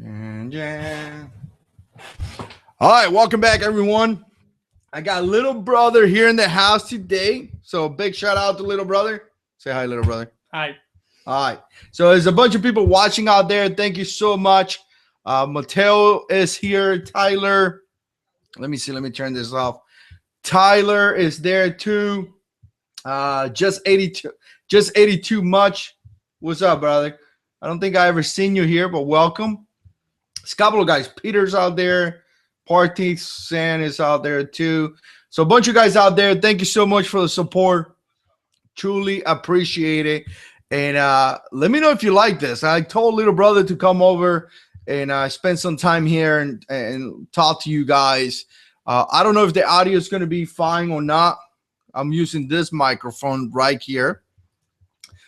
Yeah. All right, welcome back, everyone. I got little brother here in the house today, so big shout out to little brother. Say hi, little brother. Hi. All right, so there's a bunch of people watching out there. Thank you so much. Mateo is here. Tyler, let me see. Let me turn this off. Tyler is there too. Just 82 much. What's up, brother? I don't think I ever seen you here, but welcome. It's a couple of guys. Peter's out there. Party San is out there too. So a bunch of guys out there. Thank you so much for the support. Truly appreciate it. And let me know if you like this. I told little brother to come over and spend some time here and talk to you guys. I don't know if the audio is going to be fine or not. I'm using this microphone right here.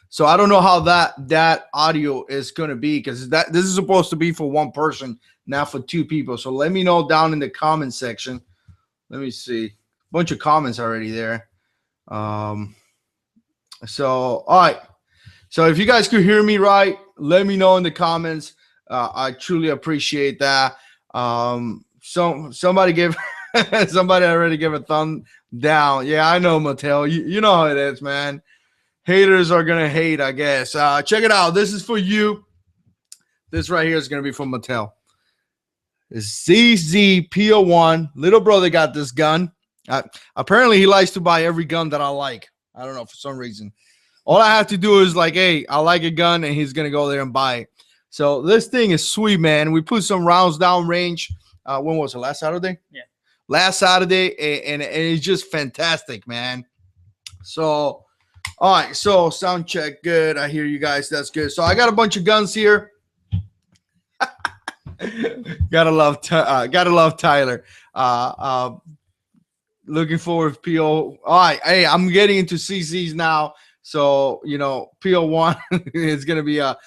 So I don't know how that audio is going to be because this is supposed to be for one person, not for two people. So let me know down in the comment section. Let me see. A bunch of comments already there. So, all right. So if you guys could hear me right, let me know in the comments. I truly appreciate that. Somebody already gave a thumb down. Yeah, I know, Mateo. You know how it is, man. Haters are going to hate, I guess. Check it out. This is for you. This right here is going to be from Mattel. It's ZZPO1. Little brother got this gun. Apparently, he likes to buy every gun that I like. I don't know, for some reason. All I have to do is like, hey, I like a gun, and he's going to go there and buy it. So this thing is sweet, man. We put some rounds down range. When was it? Last Saturday? Yeah. Last Saturday, and it's just fantastic, man. So... all right, so sound check, good. I hear you guys. That's good. So I got a bunch of guns here. gotta love Tyler. Looking forward to PO. All right, hey, I'm getting into CCs now. So PO1 is gonna be a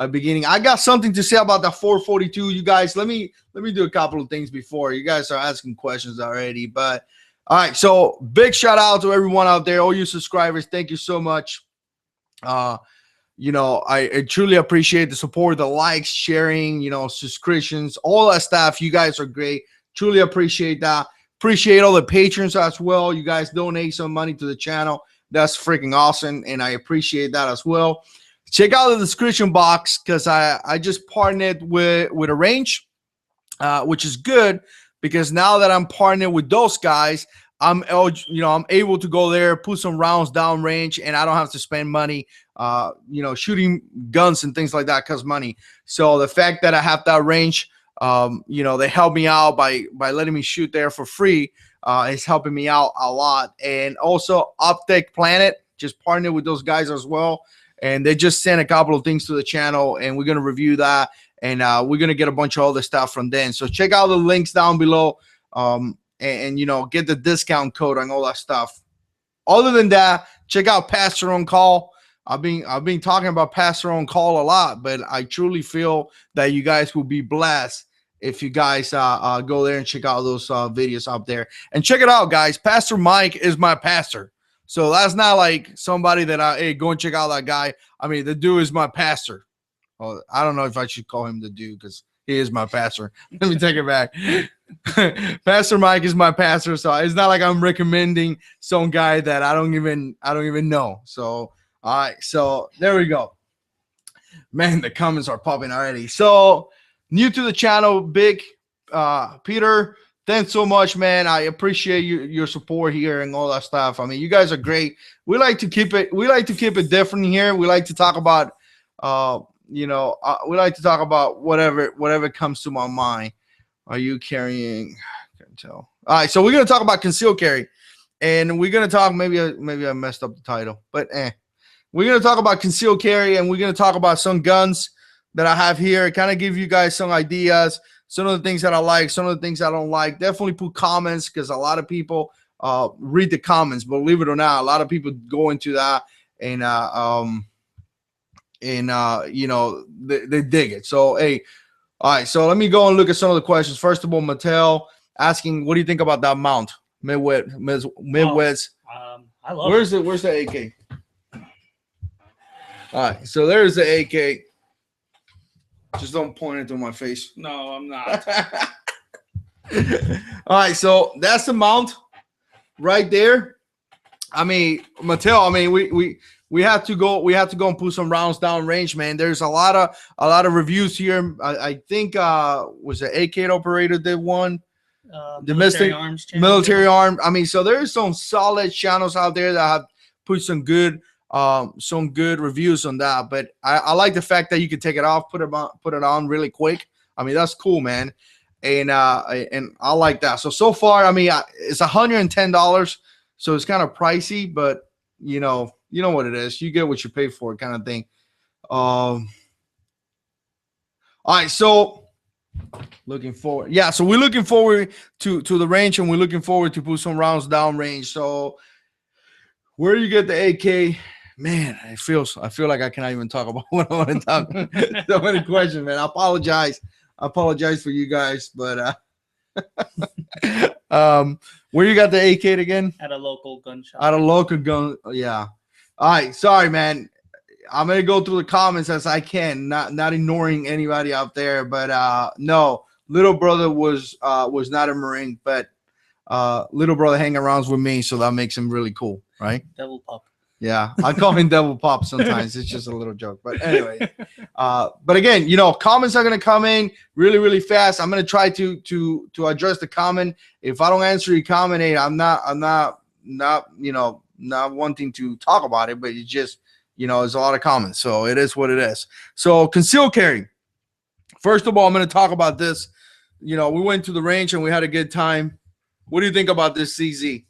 beginning. I got something to say about the 442. You guys, let me do a couple of things before you guys are asking questions already, but. All right, so big shout out to everyone out there, all you subscribers. Thank you so much. I truly appreciate the support, the likes, sharing, subscriptions, all that stuff. You guys are great. Truly appreciate that. Appreciate all the patrons as well. You guys donate some money to the channel. That's freaking awesome, and I appreciate that as well. Check out the description box because I just partnered with a range, which is good. Because now that I'm partnered with those guys, I'm able to go there, put some rounds down range, and I don't have to spend money, shooting guns and things like that costs money. So the fact that I have that range, they help me out by letting me shoot there for free. Is helping me out a lot. And also Optic Planet just partnered with those guys as well. And they just sent a couple of things to the channel, and we're going to review that. And we're going to get a bunch of other stuff from them. So check out the links down below and get the discount code and all that stuff. Other than that, check out Pastor on Call. I've been talking about Pastor on Call a lot, but I truly feel that you guys will be blessed if you guys go there and check out those videos up there. And check it out, guys. Pastor Mike is my pastor. So that's not like somebody that go and check out that guy. I mean, the dude is my pastor. Oh, I don't know if I should call him the dude because he is my pastor. Let me take it back. Pastor Mike is my pastor, so it's not like I'm recommending some guy that I don't even know. So, all right, so there we go. Man, the comments are popping already. So, new to the channel, big Peter. Thanks so much, man. I appreciate your support here and all that stuff. I mean, you guys are great. We like to keep it different here. We like to talk about we like to talk about whatever comes to my mind. Are you carrying? I can't tell. All right, so we're gonna talk about concealed carry, and we're gonna talk. Maybe I messed up the title, but we're gonna talk about concealed carry, and we're gonna talk about some guns that I have here. Kind of give you guys some ideas, some of the things that I like, some of the things I don't like. Definitely put comments because a lot of people read the comments. Believe it or not, a lot of people go into that and they dig it. So hey, all right, so let me go and look at some of the questions. First of all, Mattel asking, what do you think about that mount? Midwest. I love where's the AK? All right, so there's the AK. Just don't point it to my face. No, I'm not. All right, so that's the mount right there. I mean, Mattel. I mean, we have to go. We have to go and put some rounds down range, man. There's a lot of reviews here. I think was the AK operator did one. Military arms channel. Military arm. I mean, so there's some solid channels out there that have put some good reviews on that. But I like the fact that you can take it off, put it on really quick. I mean, that's cool, man. And I like that. So far, I mean, it's $110, so it's kind of pricey, but you know what it is. You get what you pay for, kind of thing. All right, so looking forward. Yeah, so we're looking forward to the range, and we're looking forward to put some rounds down range. So where you get the AK, man, I feel like I cannot even talk about what I want to talk. So many questions, man. I apologize for you guys, but where you got the AK again? At a local gun shop. At a local gun, yeah. All right, sorry, man. I'm gonna go through the comments as I can, not ignoring anybody out there. But no, little brother was not a Marine, but little brother hang around with me, so that makes him really cool, right? Devil Pop. Yeah, I call him Devil Pop sometimes. It's just a little joke, but anyway. But again, comments are gonna come in really, really fast. I'm gonna try to address the comment. If I don't answer your comment, hey, I'm not wanting to talk about it, but it's just. There's a lot of comments, so it is what it is. So concealed carry. First of all, I'm going to talk about this. We went to the range and we had a good time. What do you think about this CZ,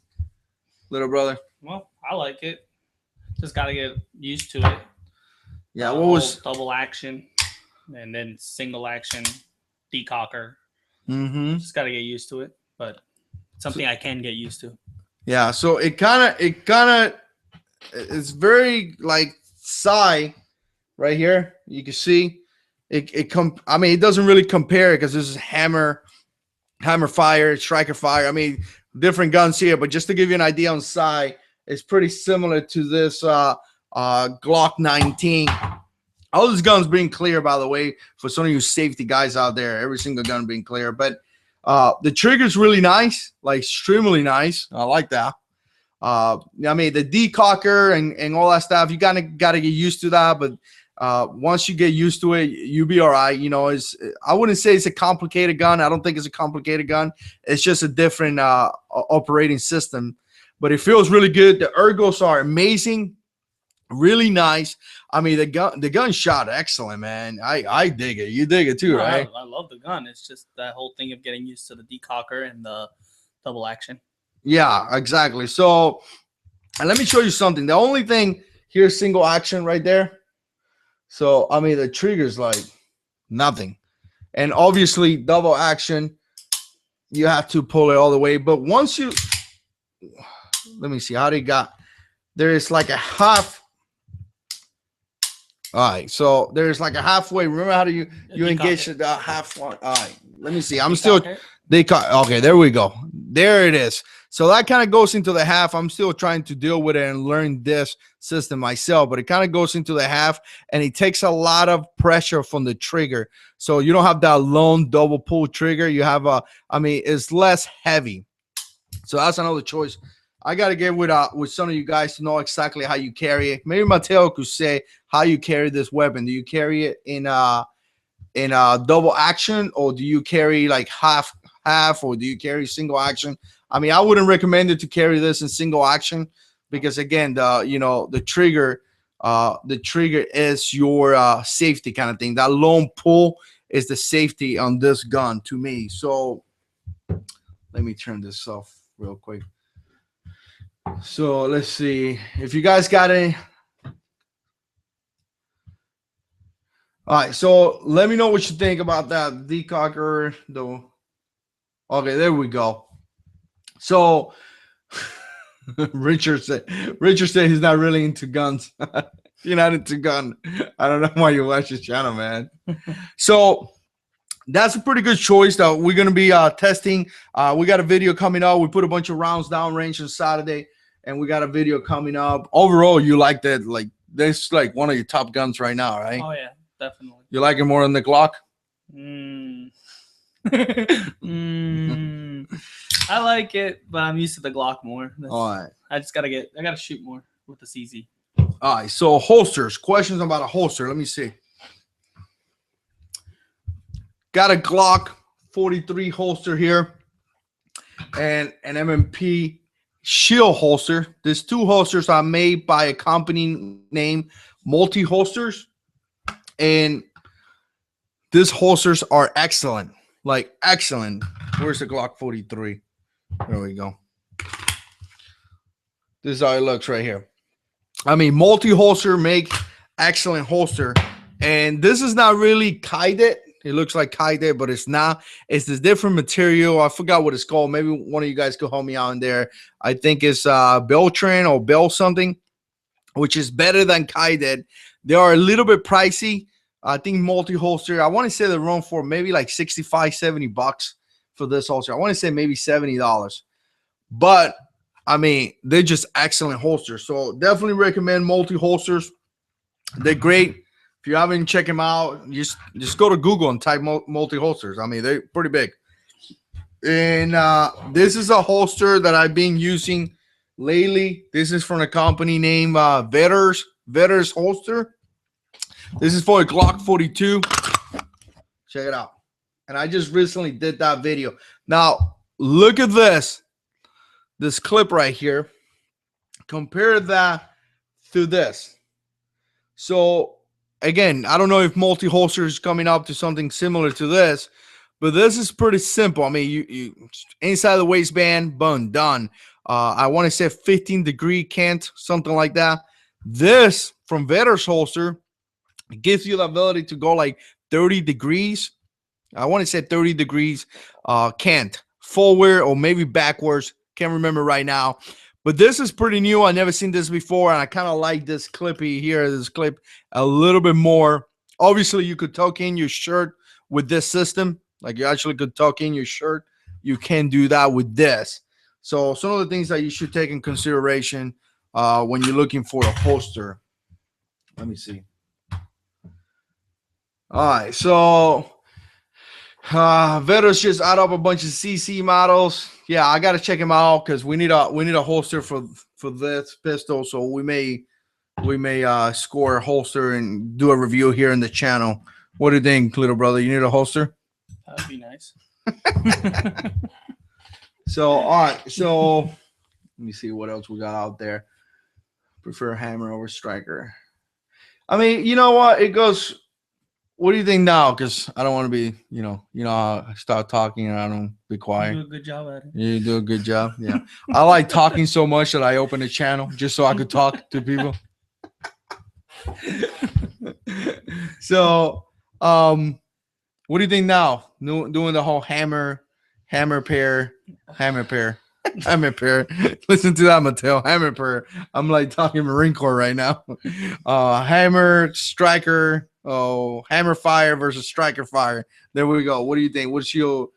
little brother? Well, I like it. Just got to get used to it. Yeah, what was double action and then single action decocker. Just got to get used to it, but it's something I can get used to. Yeah, so it kind of it's very like psi right here. You can see it I mean, it doesn't really compare because this is hammer fire, striker fire. I mean, different guns here, but just to give you an idea on psi, it's pretty similar to this Glock 19. All these guns being clear, by the way, for some of you safety guys out there. Every single gun being clear, but the trigger's really nice, like extremely nice. I like that. I mean, the decocker and all that stuff, you gotta get used to that. But once you get used to it, you'll be all right. I wouldn't say it's a complicated gun. I don't think it's a complicated gun. It's just a different operating system, but it feels really good. The ergos are amazing, really nice. I mean, the gun shot excellent, man. I dig it. You dig it too, right? I love the gun. It's just that whole thing of getting used to the decocker and the double action. Yeah, exactly. So, and let me show you something. The only thing here is single action right there. So, I mean, the trigger's like nothing. And obviously, double action, you have to pull it all the way. But once you, let me see how they got, there is like a half. All right, so there's like a halfway. Remember how do you engage the half one? All right, let me see. I'm still, okay, there we go. There it is. So that kind of goes into the half. I'm still trying to deal with it and learn this system myself, but it kind of goes into the half, and it takes a lot of pressure from the trigger. So you don't have that lone double pull trigger. You have I mean, it's less heavy. So that's another choice. I got to get with some of you guys to know exactly how you carry it. Maybe Mateo could say how you carry this weapon. Do you carry it in double action, or do you carry like half, or do you carry single action? I mean, I wouldn't recommend it to carry this in single action because, again, the trigger is your safety kind of thing. That lone pull is the safety on this gun to me. So let me turn this off real quick. So let's see if you guys got any. All right, so let me know what you think about that decocker though. Okay, there we go. So Richard said he's not really into guns. You're not into gun. I don't know why you watch this channel, man. So that's a pretty good choice that we're gonna be testing. We got a video coming up. We put a bunch of rounds down range on Saturday, and we got a video coming up. Overall, you like that? Like this, like one of your top guns right now, right? Oh yeah. definitely. You like it more than the Glock? I like it, but I'm used to the Glock more. All right. I gotta shoot more with the CZ. All right. So holsters. Questions about a holster. Let me see. Got a Glock 43 holster here, and an MMP Shield holster. These two holsters are made by a company named Multi Holsters, and these holsters are excellent. Like excellent. Where's the Glock 43? There we go. This is how it looks right here. I mean, Multi Holster make excellent holster, and this is not really Kaide. It looks like Kaide, but it's not. It's this different material. I forgot what it's called. Maybe one of you guys could help me out in there. I think it's Beltran or Bell something, which is better than Kaide. They are a little bit pricey. I think Multi Holster, I want to say they're run for maybe like 65, 70 bucks for this holster. I want to say maybe $70. But I mean, they're just excellent holsters. So definitely recommend Multi Holsters. They're great. If you haven't checked them out, just go to Google and type Multi Holsters. I mean, they're pretty big. And this is a holster that I've been using lately. This is from a company named Vetters Holster. This is for a Glock 42. Check it out. And I just recently did that video. Now, look at this clip right here. Compare that to this. So, again, I don't know if Multi Holster is coming up to something similar to this, but this is pretty simple. I mean, you inside the waistband, boom, done. I want to say 15-degree cant, something like that. This from Vetters Holster gives you the ability to go like 30 degrees. I want to say 30 degrees cant, forward or maybe backwards. Can't remember right now. But this is pretty new. I never seen this before, and I kind of like this clippy here, this clip a little bit more. Obviously, you could tuck in your shirt with this system. Like you actually could tuck in your shirt. You can do that with this. So some of the things that you should take in consideration when you're looking for a holster. Let me see. All right, so Vetters just add up a bunch of CC models. Yeah, I gotta check them out because we need a holster for this pistol. So we may score a holster and do a review here in the channel. What do you think, little brother? You need a holster? That'd be nice. So all right, so let me see what else we got out there. Prefer hammer over striker. I mean, you know what? It goes. What do you think now? Because I don't want to be, I start talking and I don't be quiet. You do a good job at it. You do a good job. Yeah. I like talking so much that I open a channel just so I could talk to people. So, what do you think now? Doing the whole hammer pair. Listen to that, Mattel. Hammer pair. I'm like talking Marine Corps right now. Hammer, striker. Oh, hammer fire versus striker fire. There we go. What do you think? What is your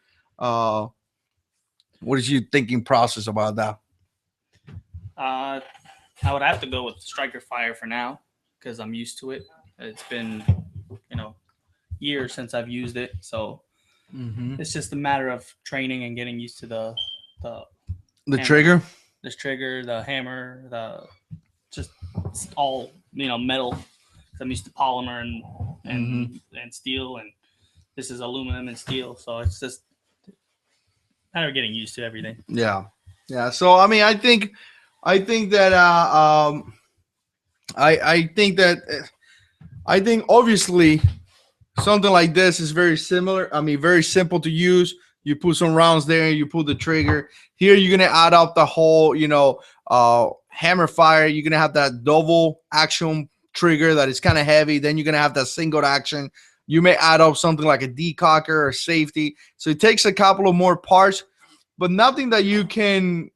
thinking process about that? I would have to go with striker fire for now because I'm used to it. It's been, years since I've used it, so it's just a matter of training and getting used to the hammer, trigger, this trigger, the hammer, just all metal. I'm used to polymer and steel, and this is aluminum and steel, so it's just kind of getting used to everything. Yeah. So I mean, I think that obviously something like this is very similar. I mean, very simple to use. You put some rounds there, you pull the trigger. Here, you're gonna add up the whole, hammer fire. You're gonna have that double action trigger that is kind of heavy. Then you're gonna have that single action. You may add up something like a decocker or safety. So it takes a couple of more parts, but nothing that you can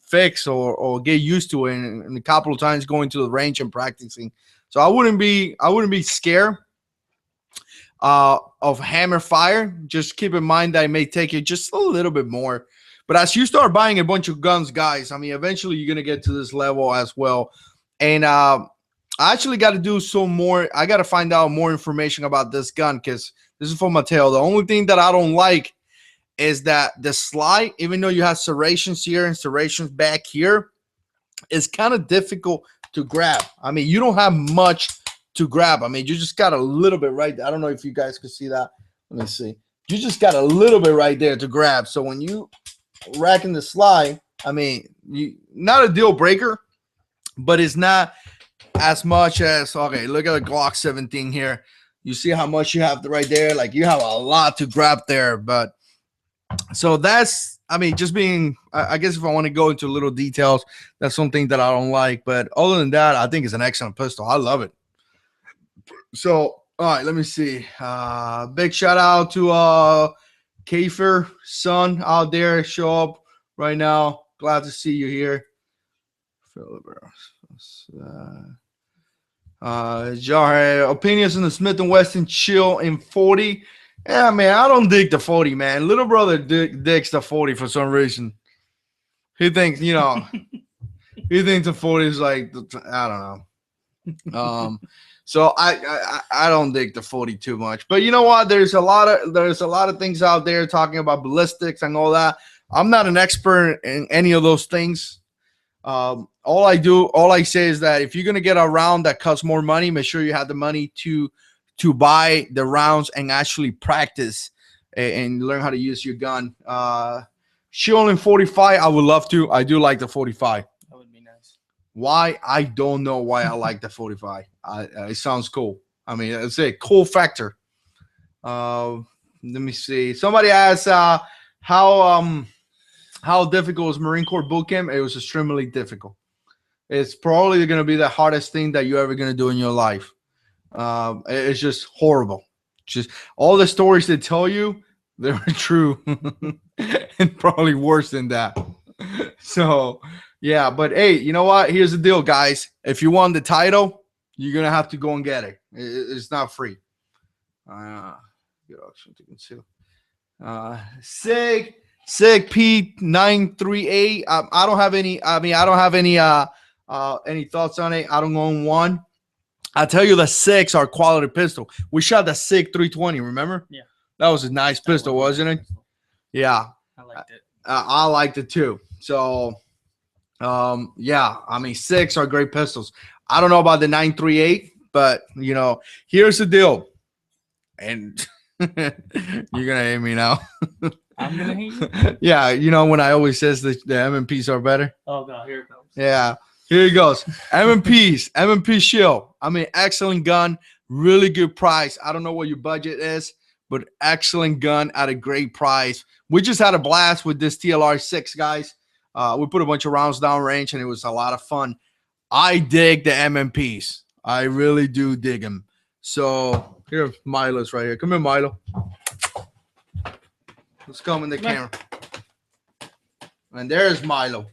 fix or get used to in a couple of times going to the range and practicing. So I wouldn't be scared of hammer fire. Just keep in mind that it may take you just a little bit more. But as you start buying a bunch of guns, guys, I mean, eventually you're gonna get to this level as well. And I actually got to do some more. I got to find out more information about this gun because this is for Mateo. The only thing that I don't like is that the slide, even though you have serrations here and serrations back here, is kind of difficult to grab. I mean, you don't have much to grab. I mean, you just got a little bit right there. I don't know if you guys could see that. Let me see. You just got a little bit right there to grab. So when you racking the slide, I mean, not a deal breaker, but it's not as much as, okay, look at the Glock 17 here. You see how much you have right there? Like, you have a lot to grab there. But so that's, I mean, just being, I guess if I want to go into little details, that's something that I don't like. But other than that, I think it's an excellent pistol. I love it. So, all right, let me see. Big shout out to Kafer, son out there. Show up right now. Glad to see you here. Jar opinions on the Smith & Wesson Chill in 40. Yeah, man, I don't dig the 40, man. Little brother digs the 40 for some reason. He thinks, you know, he thinks the 40 is like, I don't know. So I don't dig the 40 too much. But you know what? There's a lot of things out there talking about ballistics and all that. I'm not an expert in any of those things. All I say is that if you're gonna get a round that costs more money, make sure you have the money to buy the rounds and actually practice and learn how to use your gun. Shield in 45, I would love to. I do like the 45. That would be nice. Why? I don't know why I like the 45. It sounds cool. I mean, it's a cool factor. Let me see. Somebody asked how difficult was Marine Corps boot camp. It was extremely difficult. It's probably going to be the hardest thing that you're ever going to do in your life. It's just horrible. Just all the stories they tell you, they were true. And probably worse than that. So, yeah. But, hey, you know what? Here's the deal, guys. If you want the title, you're going to have to go and get it. It's not free. Sig P938. I don't have any. I mean, I don't have any thoughts on it. I don't own one. I tell you, the SIGs are quality pistol. We shot the SIG 320. Remember? Yeah. That was a nice pistol, wasn't it? Yeah. I liked it. I liked it too. So, yeah. I mean, SIGs are great pistols. I don't know about the 938, but you know, here's the deal. And you're gonna hate me now. I'm gonna hate you. Yeah, you know when I always says the MMPs are better. Oh god, here it comes. Yeah, here it goes. MMP Shield. I mean, excellent gun, really good price. I don't know what your budget is, but excellent gun at a great price. We just had a blast with this TLR6, guys. We put a bunch of rounds down range, and it was a lot of fun. I dig the MMPs. I really do dig them. So here, Milo's right here. Come here, Milo. Let's come in the camera. And there's Milo.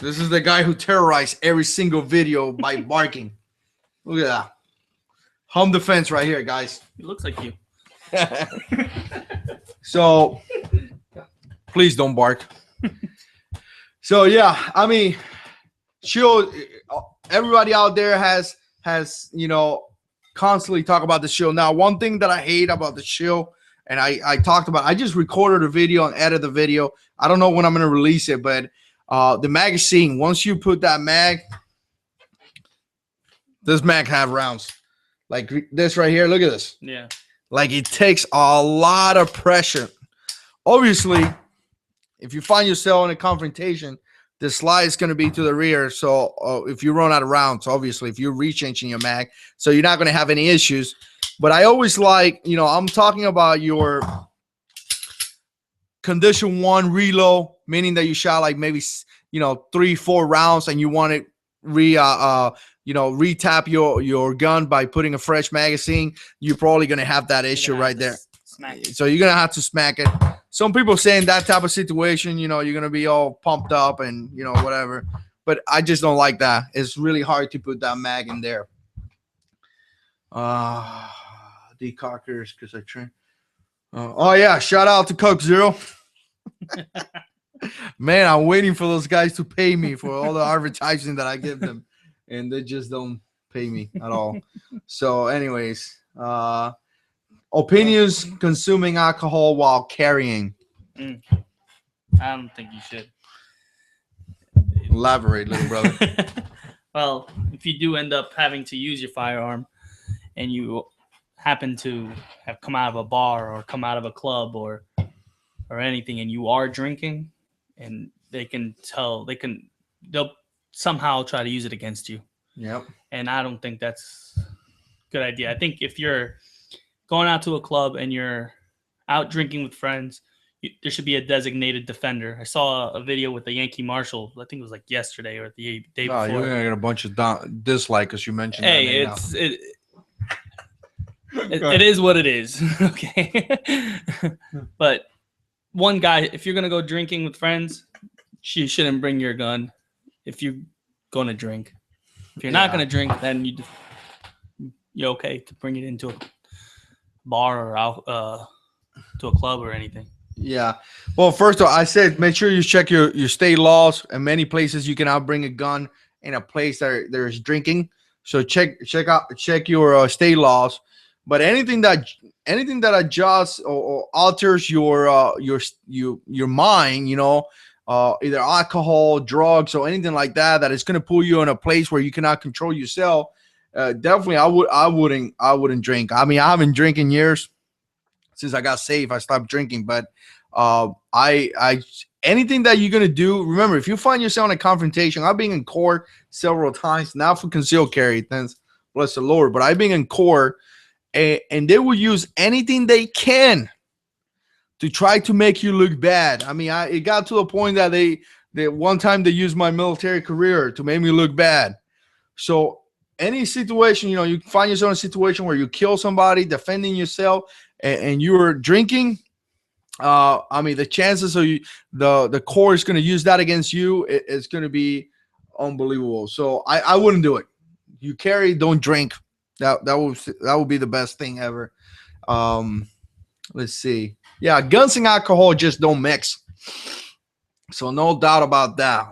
This is the guy who terrorized every single video by barking. Look at that. Home defense right here, guys. It looks like you. So please don't bark. So yeah, I mean, Shield, everybody out there has you know, constantly talk about the Shield. Now, one thing that I hate about the Shield, and I talked about, I just recorded a video and edited the video. I don't know when I'm going to release it, but the magazine, once you put that mag, this mag have rounds like this right here. Look at this. Yeah. Like it takes a lot of pressure. Obviously, if you find yourself in a confrontation, the slide is going to be to the rear. So if you run out of rounds, obviously, if you're rechanging your mag, so you're not going to have any issues. But I always like, you know, I'm talking about your condition 1 reload, meaning that you shot like maybe, you know, 3-4 rounds and you want to retap your gun by putting a fresh magazine. You're probably going to have that issue right there. So you're going to have to smack it. Some people say in that type of situation, you know, you're going to be all pumped up and, you know, whatever. But I just don't like that. It's really hard to put that mag in there. Decockers, because I train. Oh, yeah. Shout out to Coke Zero. Man, I'm waiting for those guys to pay me for all the advertising that I give them. And they just don't pay me at all. So, anyways, opinions consuming alcohol while carrying. I don't think you should. Elaborate, little brother. Well, if you do end up having to use your firearm and you happen to have come out of a bar or come out of a club or anything and you are drinking, and they'll somehow try to use it against you. Yep. And I don't think that's a good idea. I think if you're going out to a club and you're out drinking with friends, there should be a designated defender. I saw a video with the Yankee Marshal. I think it was like yesterday or the day before. You're gonna get a bunch of dislike because you mentioned. Hey, it is what it is. Okay. But one guy, if you're gonna go drinking with friends, you shouldn't bring your gun. If you're gonna drink, if you're not gonna drink, then you're okay to bring it into a bar or out to a club or anything. Yeah. Well, first of all, I said make sure you check your state laws. In many places, you cannot bring a gun in a place that there's drinking. So check your state laws. But anything that adjusts or alters your mind, either alcohol, drugs, or anything like that is going to pull you in a place where you cannot control yourself. Definitely, I wouldn't drink. I mean, I haven't drank in years. Since I got saved, I stopped drinking. But anything that you're gonna do, remember, if you find yourself in a confrontation, I've been in court several times, not for concealed carry, thanks bless the Lord, but I've been in court, and they will use anything they can to try to make you look bad. I mean, it got to a point that they one time they used my military career to make me look bad. So any situation, you find yourself in a situation where you kill somebody, defending yourself, and you're drinking, I mean, the chances of the court is going to use that against you, it's going to be unbelievable. So I wouldn't do it. You carry, don't drink. That would be the best thing ever. Let's see. Yeah, guns and alcohol just don't mix. So no doubt about that.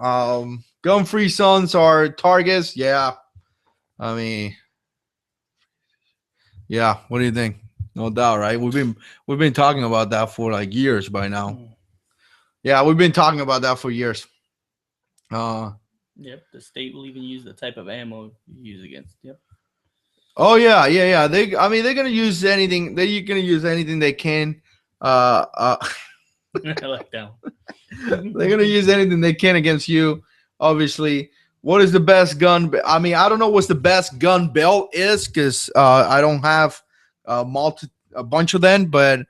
Gun-free zones are targets. Yeah. I mean, yeah. What do you think? No doubt, right? We've been talking about that for like years by now. Yeah, we've been talking about that for years. Yep, the state will even use the type of ammo you use against. Yep. Oh yeah. They're gonna use anything. They're gonna use anything they can. I like that one. They're gonna use anything they can against you. Obviously, what is the best gun? I mean, I don't know what's the best gun belt is because I don't have a bunch of them, but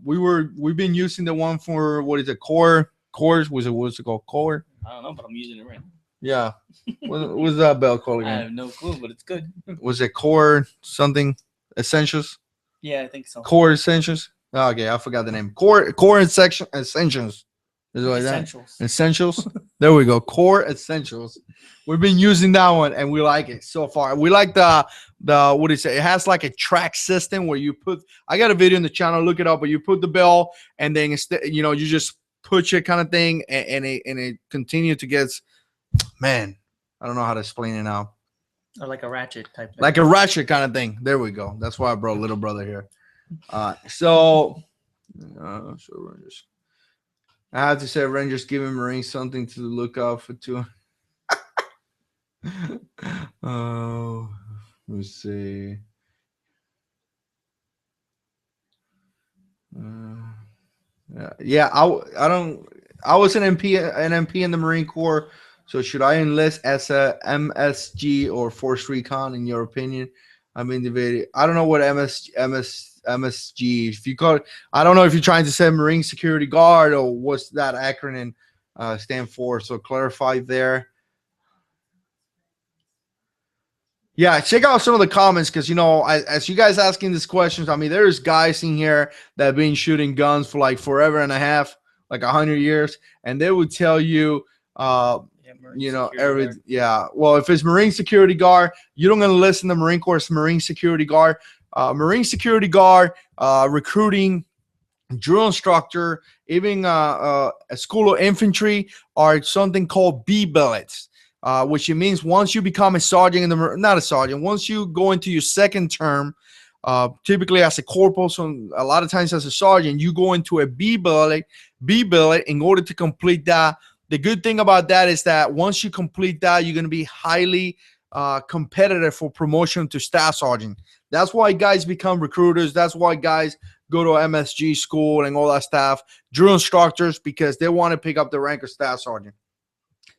we've been using the one for what is it? Cores? What's it called? Core? I don't know, but I'm using it right now. Yeah. What's that belt called again? I have no clue, but it's good. Was it Core something? Essentials? Yeah, I think so. Core Essentials? Oh, okay, I forgot the name. Core Essentials. Is it like Essentials. That? Essentials. There we go. Core Essentials. We've been using that one and we like it so far. We like the what do you say? It has like a track system where you put. I got a video in the channel. Look it up. But you put the bell and then instead, you just push it kind of thing, and it continue to get. Man, I don't know how to explain it now. Or like a ratchet type thing. Like a ratchet kind of thing. There we go. That's why I brought little brother here. So Rangers. I have to say Rangers giving Marines something to look out for too. Oh, let's see. Yeah, I was an MP in the Marine Corps. So should I enlist as a MSG or Force Recon in your opinion? I mean, I don't know what MSG. If you call it, I don't know if you're trying to say Marine Security Guard or what's that acronym stand for. So clarify there. Yeah, check out some of the comments because as you guys asking these questions, I mean, there's guys in here that have been shooting guns for like forever and a half, like 100 years, and they would tell you. Well, if it's Marine Security Guard, you don't gonna listen to Marine Corps. Marine Security Guard, recruiting, drill instructor, even a school of infantry are something called B billets. which it means once you become a sergeant in the, not a sergeant, once you go into your second term, typically as a corporal, so a lot of times as a sergeant, you go into a B billet in order to complete that. The good thing about that is that once you complete that, you're going to be highly competitive for promotion to staff sergeant. That's why guys become recruiters. That's why guys go to MSG school and all that stuff, drill instructors, because they want to pick up the rank of staff sergeant.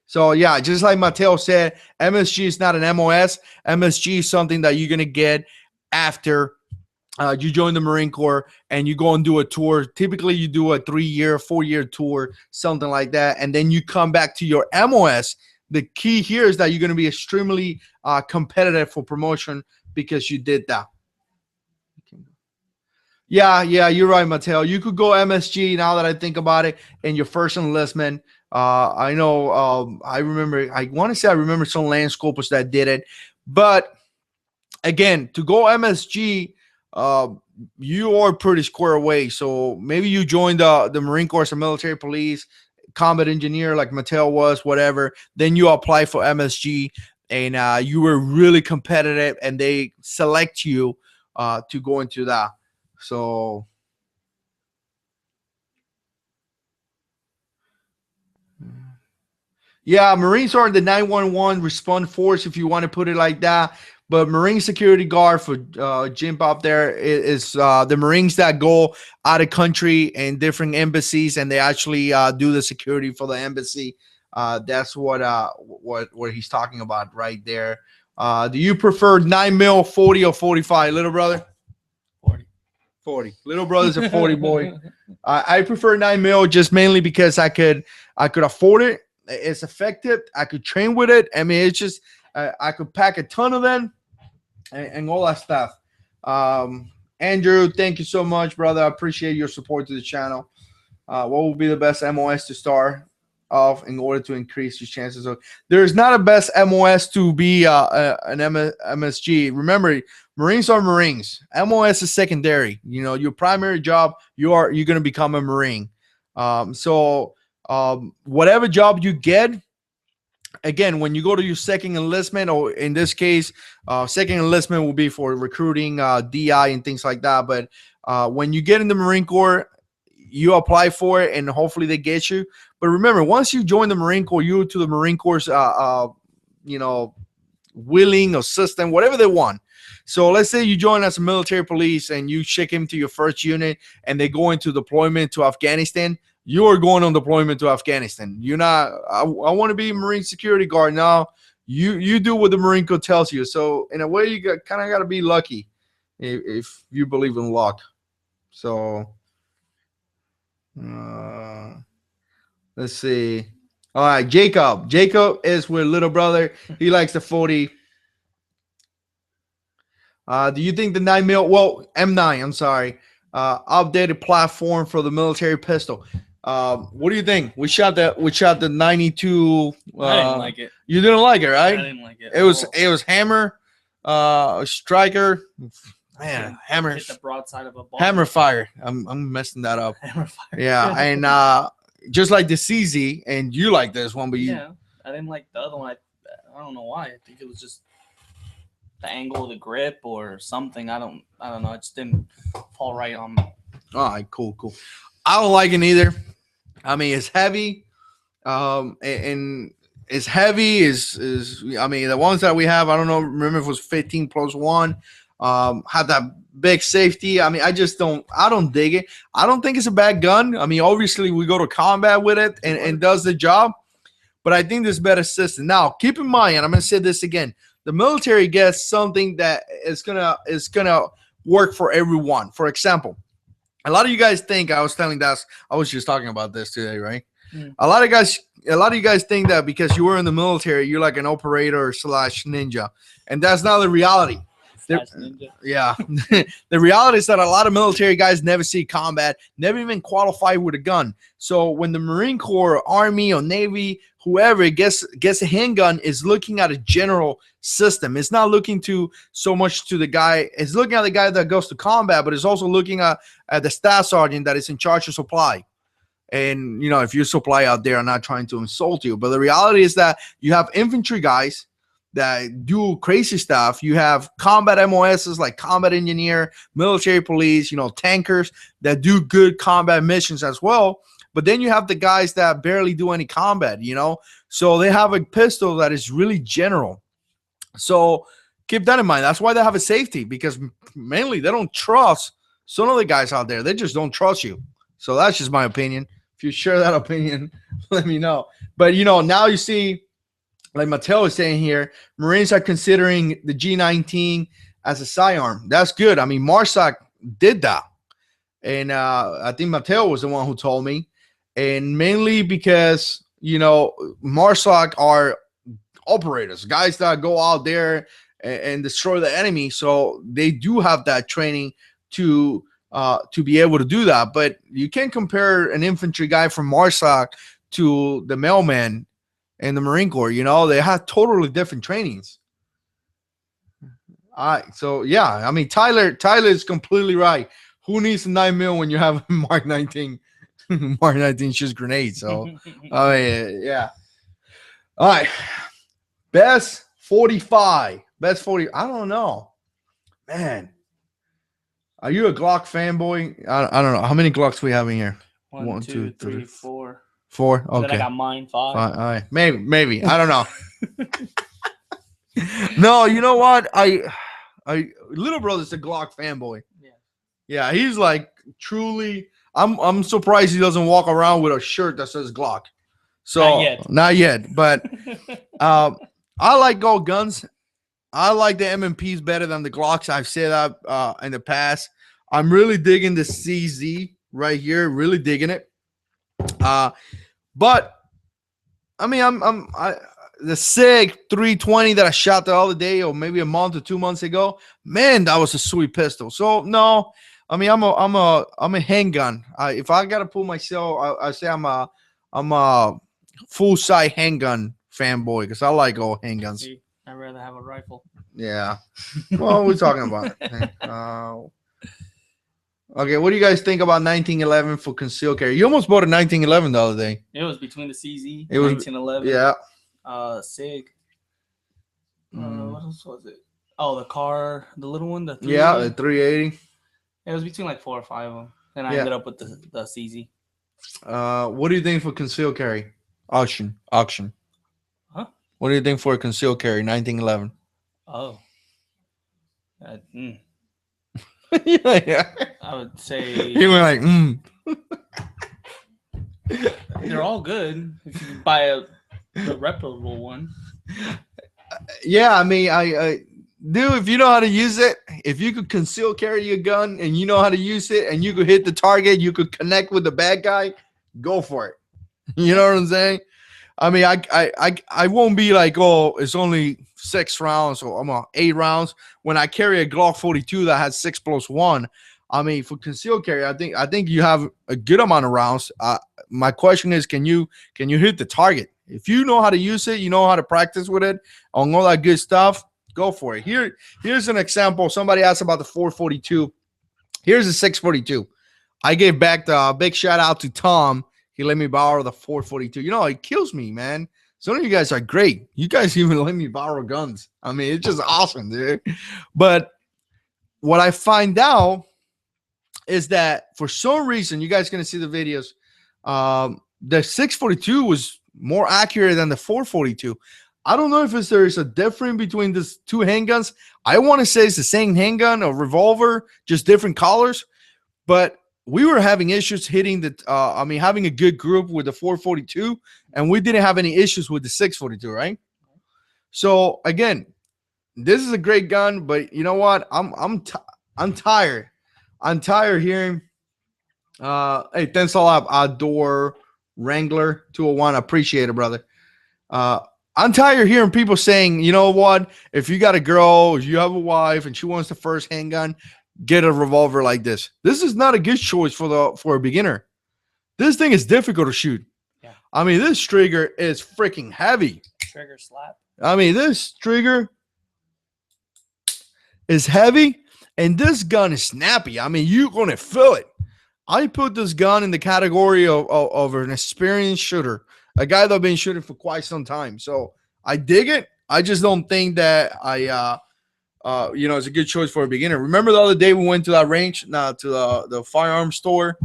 So yeah, just like Mateo said, MSG is not an MOS. MSG is something that you're going to get after you join the Marine Corps and you go and do a tour. Typically you do a 3-year, 4-year tour, something like that. And then you come back to your MOS. The key here is that you're going to be extremely competitive for promotion because you did that. Yeah, you're right, Mateo. You could go MSG now that I think about it in your first enlistment. I know, I remember some land scopers that did it. But again, to go MSG, you are pretty square away. So maybe you joined the Marine Corps or military police, combat engineer like Mateo was, whatever. Then you apply for MSG and you were really competitive and they select you to go into that. So yeah, Marines are the 911 response force, if you want to put it like that. But Marine security guard for Jim up there is the Marines that go out of country in different embassies and they actually do the security for the embassy. That's what he's talking about right there. Do you prefer 9mm, 40, or 45, little brother? 40. Little brother's a 40 boy. I prefer 9mm just mainly because I could afford it. It's effective. I could train with it. I mean, it's just I could pack a ton of them and all that stuff. Andrew, thank you so much, brother. I appreciate your support to the channel. What will be the best MOS to start off in order to increase your chances of? There is not a best MOS to be an MSG. Remember, Marines are Marines. MOS is secondary. You know, your primary job, you're going to become a Marine. So whatever job you get, again, when you go to your second enlistment, or in this case, second enlistment will be for recruiting, DI and things like that. But when you get in the Marine Corps, you apply for it and hopefully they get you. But remember, once you join the Marine Corps, you're to the Marine Corps, willing or system, whatever they want. So let's say you join as a military police and you check into your first unit and they go into deployment to Afghanistan. You are going on deployment to Afghanistan. You're not, I want to be a Marine security guard. Now you do what the Marine Corps tells you. So in a way, you kind of got to be lucky if you believe in luck. So let's see. All right, Jacob is with little brother. He likes the 40. Do you think the 9mm, well, M9, I'm sorry, updated platform for the military pistol? What do you think? We shot the 92. I didn't like it. You didn't like it, right? I didn't like it. It was hammer, striker, man, hammer. Hit the broadside of a ball. Hammer fire. I'm messing that up. Hammer fire. Yeah, and just like the CZ, and you like this one, but yeah, I didn't like the other one. I don't know why. I think it was just the angle of the grip or something. I don't know. It just didn't fall right on me. All right, cool. I don't like it either. I mean, it's heavy, and it's heavy. Is I mean, the ones that we have, I don't know. Remember, if it was 15+1. Had that big safety. I mean, I don't dig it. I don't think it's a bad gun. I mean, obviously, we go to combat with it and does the job. But I think there's better system. Now, keep in mind, and I'm gonna say this again. The military gets something that is gonna work for everyone. For example, a lot of you guys think, I was just talking about this today, right? Mm. A lot of you guys think that because you were in the military, you're like an operator / ninja, and that's not the reality. Yeah, the reality is that a lot of military guys never see combat, never even qualify with a gun. So when the Marine Corps, Army, or Navy, whoever gets a handgun, is looking at a general system. It's not looking so much to the guy. It's looking at the guy that goes to combat, but it's also looking at the staff sergeant that is in charge of supply. And, you know, if your supply out there, I'm not trying to insult you, but the reality is that you have infantry guys that do crazy stuff. You have combat MOSs like combat engineer, military police, you know, tankers that do good combat missions as well. But then you have the guys that barely do any combat, you know. So they have a pistol that is really general. So keep that in mind. That's why they have a safety, because mainly they don't trust some of the guys out there. They just don't trust you. So that's just my opinion. If you share that opinion, let me know. But, you know, now you see, like Mattel is saying here, Marines are considering the G19 as a sidearm. That's good. I mean, Marsac did that. And I think Mattel was the one who told me. And mainly because, you know, Marsac are operators, guys that go out there and destroy the enemy. So they do have that training to be able to do that. But you can't compare an infantry guy from Marsac to the mailman in the Marine Corps. You know, they have totally different trainings. All right. So, yeah, I mean, Tyler is completely right. Who needs a 9mm when you have Mark 19? Mark 19 shoots grenades. So, yeah. All right. Best 45. Best 40. I don't know. Man. Are you a Glock fanboy? I don't know. How many Glocks we have in here? One, two, three, four. 4? Okay. Then I got mine, 5. All right. Maybe. I don't know. No, you know what? I little brother's a Glock fanboy. Yeah, he's like truly. I'm surprised he doesn't walk around with a shirt that says Glock. So not yet. But I like all guns. I like the MMPs better than the Glocks. I've said that in the past. I'm really digging the CZ right here. Really digging it. But I mean, the SIG 320 that I shot the other day, or maybe a month or 2 months ago. Man, that was a sweet pistol. So no, I mean, I'm a handgun. If I gotta pull myself, I say I'm a full size handgun fanboy because I like all handguns. I'd rather have a rifle. Yeah. Well, we're talking about. Okay, what do you guys think about 1911 for concealed carry? You almost bought a 1911 the other day. It was between the CZ, it was 1911. Yeah. SIG. What else was it? Oh, the little one, the 380. Yeah, the 380. It was between like 4 or 5 of them. Then I ended up with the CZ. What do you think for concealed carry? Auction. Huh? What do you think for a concealed carry 1911? Oh. Yeah. I would say you were like, They're all good if you buy a reputable one. Yeah, I mean, I dude, if you know how to use it, if you could conceal carry your gun and you know how to use it and you could hit the target, you could connect with the bad guy, go for it. You know what I'm saying? I mean, I won't be like, oh, it's only 6 rounds or I'm on 8 rounds when I carry a Glock 42 that has 6+1. I mean, for concealed carry, I think you have a good amount of rounds. My question is, can you hit the target? If you know how to use it, you know how to practice with it, on all that good stuff, go for it. Here's an example. Somebody asked about the 442. Here's the 642. I gave back the big shout out to Tom. He let me borrow the 442. You know, it kills me, man. Some of you guys are great. You guys even let me borrow guns. I mean, it's just awesome, dude. But what I find out is that for some reason, you guys are going to see the videos, the 642 was more accurate than the 442. I don't know if there's a difference between these two handguns. I want to say it's the same handgun or revolver, just different colors. But we were having issues hitting having a good group with the 442, and we didn't have any issues with the 642, right? So again, this is a great gun, but you know what? I'm tired. I'm tired hearing. Hey, thanks a lot, Outdoor Wrangler 201. I appreciate it, brother. I'm tired of hearing people saying, you know what? If you got a girl, if you have a wife, and she wants the first handgun, get a revolver like this. This is not a good choice for a beginner. This thing is difficult to shoot. Yeah. I mean, this trigger is freaking heavy. Trigger slap. I mean, this trigger is heavy, and this gun is snappy. I mean, you're gonna feel it. I put this gun in the category of an experienced shooter, a guy that's been shooting for quite some time. So I dig it. I just don't think that it's a good choice for a beginner. Remember the other day we went to that range, to the firearm store.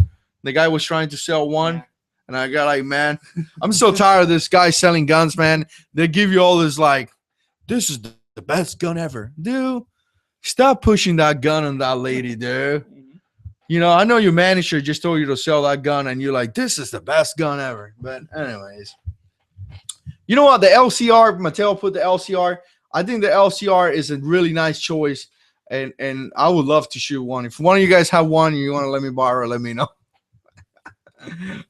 The guy was trying to sell one. Yeah. And I got like, man, I'm so tired of this guy selling guns, man. They give you all this like, this is the best gun ever. Dude, stop pushing that gun on that lady, dude. You know, I know your manager just told you to sell that gun and you're like, this is the best gun ever. But anyways, you know what? The LCR, Mattel put the LCR. I think the LCR is a really nice choice. And I would love to shoot one. If one of you guys have one and you want to let me borrow, let me know.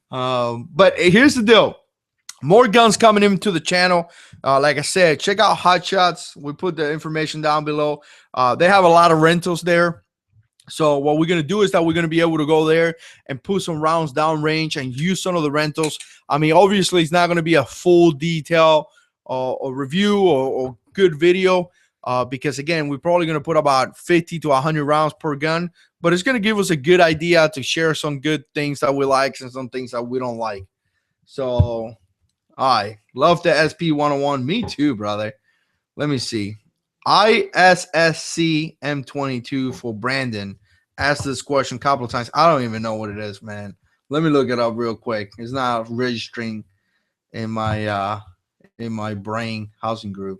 But here's the deal. More guns coming into the channel. Like I said, check out HotShots. We put the information down below. They have a lot of rentals there. So what we're going to do is that we're going to be able to go there and put some rounds down range and use some of the rentals. I mean, obviously, it's not going to be a full detail or review or good video because, again, we're probably going to put about 50 to 100 rounds per gun. But it's going to give us a good idea to share some good things that we like and some things that we don't like. So I love the SP-101. Me too, brother. Let me see. ISSC M22 for Brandon asked this question a couple of times. I don't even know what it is, man. Let me look it up real quick. It's not registering in my brain housing group.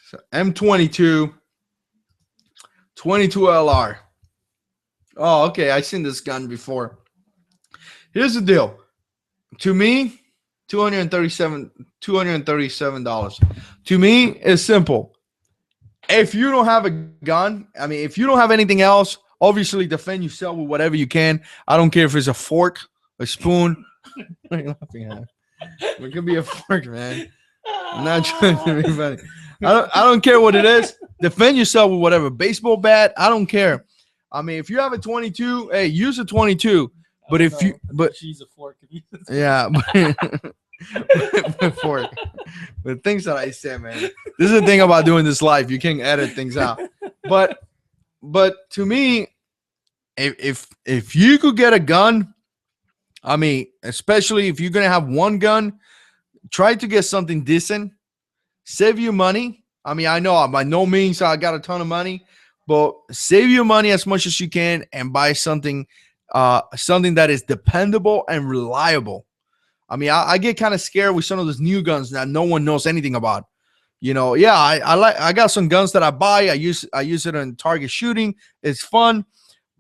So M22 22 LR. Oh, okay. I've seen this gun before. Here's the deal. To me, $237. To me, it's simple. If you don't have a gun, I mean, if you don't have anything else, obviously defend yourself with whatever you can. I don't care if it's a fork, a spoon. What are you laughing at? It could be a fork, man. I'm not trying to be funny. I don't care what it is. Defend yourself with whatever. Baseball bat, I don't care. I mean, if you have a 22, hey, use a 22. But if you, but she's a fork. Yeah, fork. But things that I say, man. This is the thing about doing this live. You can edit things out. But to me, if you could get a gun, I mean, especially if you're gonna have one gun, try to get something decent. Save you money. I mean, I know by no means I got a ton of money, but save your money as much as you can and buy something that is dependable and reliable. I mean, I get kind of scared with some of those new guns that no one knows anything about. You know, yeah, I got some guns that I buy. I use it in target shooting. It's fun,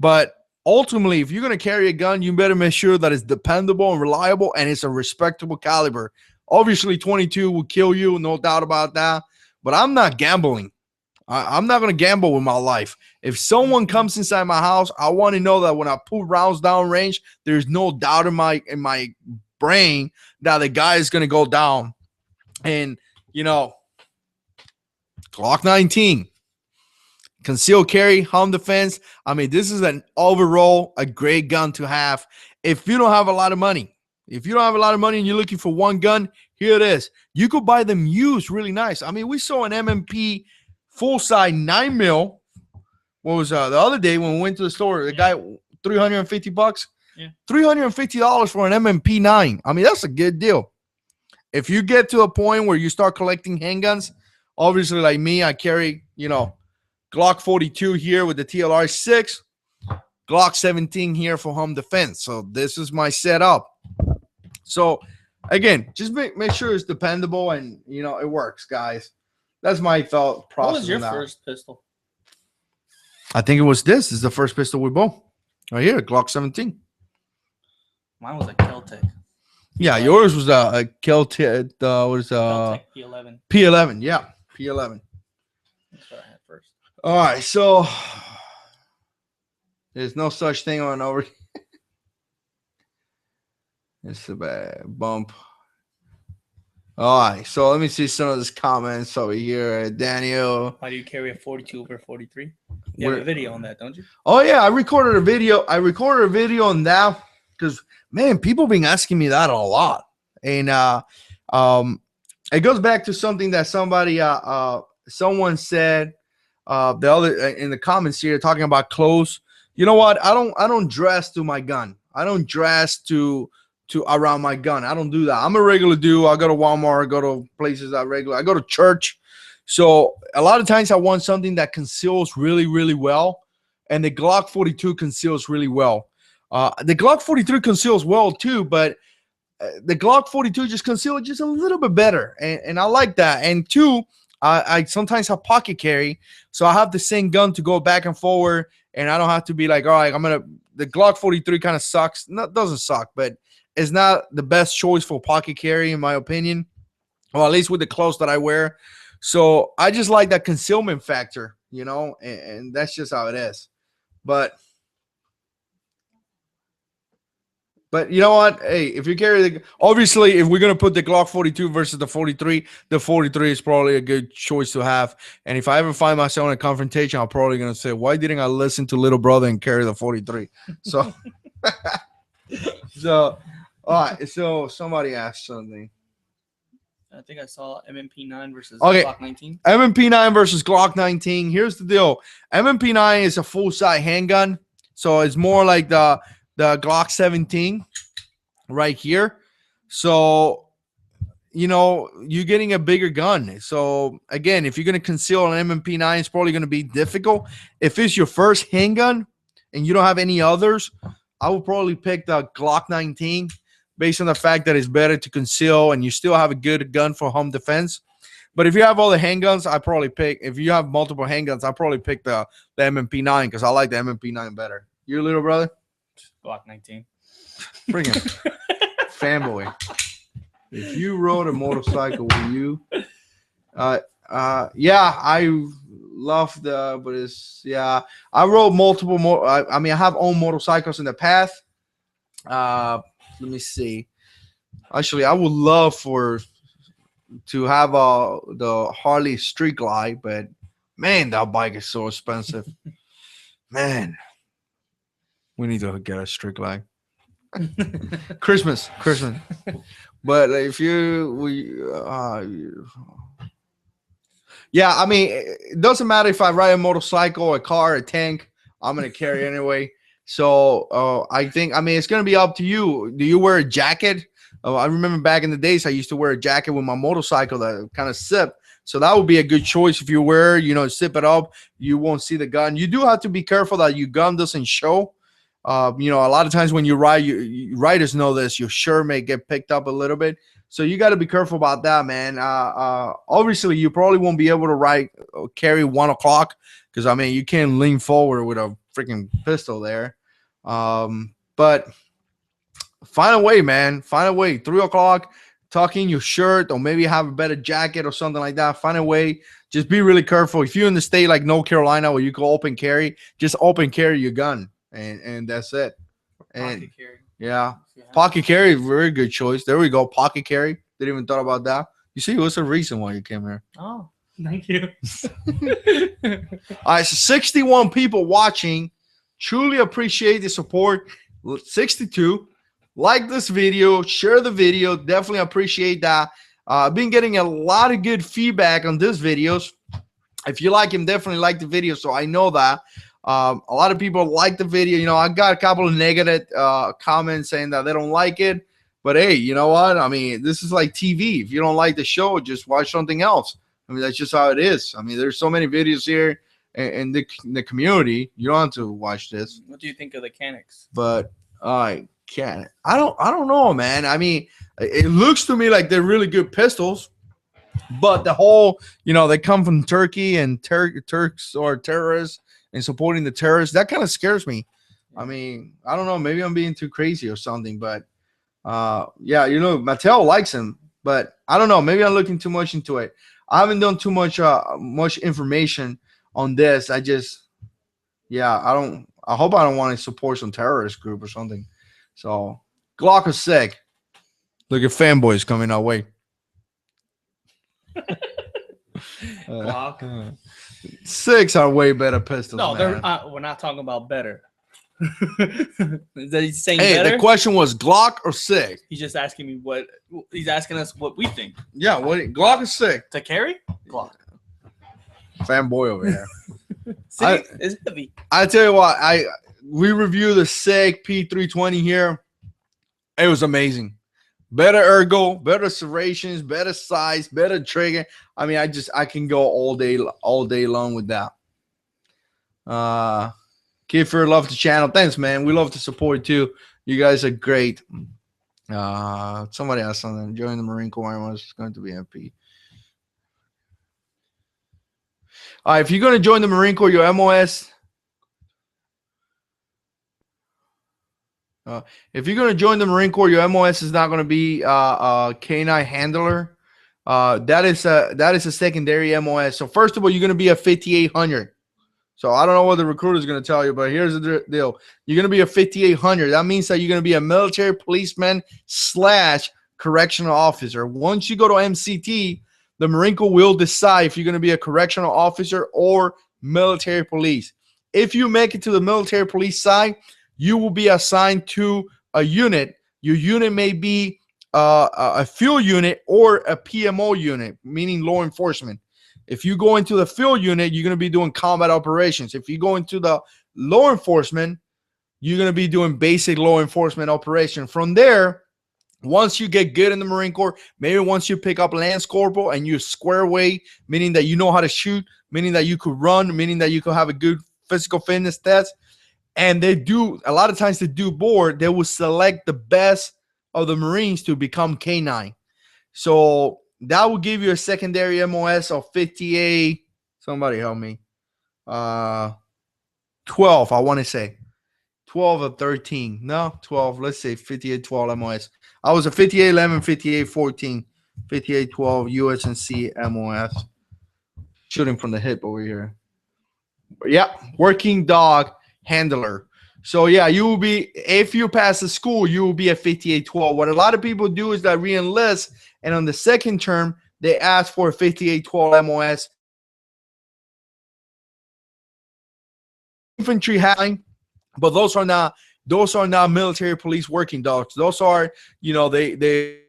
but ultimately, if you're gonna carry a gun, you better make sure that it's dependable and reliable, and it's a respectable caliber. Obviously, 22 will kill you, no doubt about that. But I'm not gambling. I'm not going to gamble with my life. If someone comes inside my house, I want to know that when I put rounds down range, there's no doubt in my brain that the guy is going to go down. And, you know, Glock 19, concealed carry, home defense. I mean, this is an overall a great gun to have if you don't have a lot of money. If you don't have a lot of money and you're looking for one gun, here it is. You could buy them used really nice. I mean, we saw an MMP full-size 9mm. What was the other day when we went to the store? The guy, $350. Yeah. $350 for an MMP 9. I mean, that's a good deal. If you get to a point where you start collecting handguns, obviously like me, I carry, Glock 42 here with the TLR 6, Glock 17 here for home defense. So this is my setup. So again, just make sure it's dependable and it works, guys. That's my thought process. What was your first pistol? I think it was this. This is the first pistol we bought. Right here, Glock 17. Mine was a Kel-Tec. Yeah, yours was a Kel-Tec. Kel-Tec P11. P11, yeah, P11. That's what I had first. All right, so there's no such thing on over. It's a bad bump. All right, so let me see some of these comments over here. Daniel. Why do you carry a 42 over 43? You have a video on that, don't you? Oh, yeah, I recorded a video. On that because, man, people been asking me that a lot. And it goes back to something that someone said the other in the comments here talking about clothes. you know what? I don't dress to my gun. I don't dress to around my gun. I don't do that. I'm a regular dude. I go to Walmart. I go to places I regular. I go to church. So a lot of times I want something that conceals really, really well, and the Glock 42 conceals really well. The Glock 43 conceals well too, but the Glock 42 just conceals just a little bit better, and I like that. And two, I sometimes have pocket carry, so I have the same gun to go back and forward, and I don't have to be like, all right, the Glock 43 kind of sucks. No, it doesn't suck, but it's not the best choice for pocket carry, in my opinion. Well, at least with the clothes that I wear. So I just like that concealment factor, and that's just how it is. But you know what? Hey, if you carry obviously, if we're going to put the Glock 42 versus the 43 is probably a good choice to have. And if I ever find myself in a confrontation, I'm probably going to say, why didn't I listen to little brother and carry the 43? So, all right. So somebody asked something. I think I saw MMP9 versus Okay. Glock 19. MMP9 versus Glock 19. Here's the deal. MMP9 is a full-size handgun. So it's more like the Glock 17 right here. So, you're getting a bigger gun. So, again, if you're going to conceal an MMP9, it's probably going to be difficult. If it's your first handgun and you don't have any others, I would probably pick the Glock 19 based on the fact that it's better to conceal and you still have a good gun for home defense. But if you have all the handguns, if you have multiple handguns, I probably pick the MMP9 because I like the MMP9 better. Your little brother? Glock 19. Freaking fanboy. If you rode a motorcycle, will you? Yeah, I love I rode multiple more. I have owned motorcycles in the past. Let me see. Actually, I would love to have the Harley Street Glide, but man, that bike is so expensive. Man, we need to get a Street Glide. Christmas. But if yeah, I mean, it doesn't matter if I ride a motorcycle, a car, a tank. I'm gonna carry anyway. So I think, it's going to be up to you. Do you wear a jacket? I remember back in the days, I used to wear a jacket with my motorcycle that kind of sip. So that would be a good choice. If you wear, zip it up, you won't see the gun. You do have to be careful that your gun doesn't show. A lot of times when you ride, riders know this, your shirt may get picked up a little bit. So you got to be careful about that, man. Obviously, you probably won't be able to carry 1 o'clock because, you can't lean forward with a freaking pistol there. But find a way, man. Find a way. 3 o'clock, tuck in your shirt, or maybe have a better jacket or something like that. Find a way. Just be really careful. If you're in the state like North Carolina where you can open carry, just open carry your gun, and that's it. And Pocket carry. Yeah, pocket carry, very good choice. There we go. Pocket carry. Didn't even thought about that. You see, what's the reason why you came here? Oh, thank you. All right, so 61 people watching. Truly appreciate the support. 62. Like this video. Share the video. Definitely appreciate that. I've been getting a lot of good feedback on these videos. If you like him, definitely like the video. So I know that. A lot of people like the video. I got a couple of negative comments saying that they don't like it. But hey, you know what? This is like TV. If you don't like the show, just watch something else. That's just how it is. There's so many videos here in the community. You don't have to watch this. What do you think of the Canics? But I don't know, man. It looks to me like they're really good pistols. But the whole, they come from Turkey and Turks or terrorists and supporting the terrorists, that kind of scares me. I don't know. Maybe I'm being too crazy or something. But yeah, Mattel likes him. But I don't know. Maybe I'm looking too much into it. I haven't done too much information on this. I hope I don't want to support some terrorist group or something. So Glock is sick. Look at fanboys coming our way. Glock. 6 are way better pistols. No, man. we're not talking about better. Is that he's saying Hey, better? the question was Glock or 6? He's just asking me he's asking us what we think. Yeah, Glock is 6. To carry? Glock. Fanboy over here. See, it's heavy. I tell you what, we reviewed the SIG P320 here. It was amazing. Better ergo, better serrations, better size, better trigger. I mean, I can go all day long with that. Kiefer, love the channel. Thanks, man. We love to support too. You guys are great. Somebody asked something. Join the Marine Corps was going to be MP. All right, if you're going to join the Marine Corps, your MOS. If you're going to join the Marine Corps, your MOS is not going to be K9 handler. That is a secondary MOS. So first of all, you're going to be a 5800. So I don't know what the recruiter is going to tell you, but here's the deal. You're going to be a 5800. That means that you're going to be a military policeman / correctional officer. Once you go to MCT, the Marine Corps will decide if you're going to be a correctional officer or military police. If you make it to the military police side, you will be assigned to a unit. Your unit may be a field unit or a PMO unit, meaning law enforcement. If you go into the field unit, you're going to be doing combat operations. If you go into the law enforcement, you're going to be doing basic law enforcement operation. From there, once you get good in the Marine Corps, maybe once you pick up Lance Corporal and you square away, meaning that you know how to shoot, meaning that you could run, meaning that you could have a good physical fitness test. And they do, a lot of times they do board, they will select the best of the Marines to become K9. So that will give you a secondary MOS of 58. Somebody help me. 12, I want to say. 12 or 13. No, 12. Let's say 58, 12 MOS. I was a 58, 11, 58, 14, 58, 12 USNC MOS. Shooting from the hip over here. Yeah, working dog handler. So yeah, you will be, if you pass the school, you will be a 5812. What a lot of people do is that re-enlist, and on the second term, they ask for a 5812 MOS. Infantry high, but those are not military police working dogs. Those are, they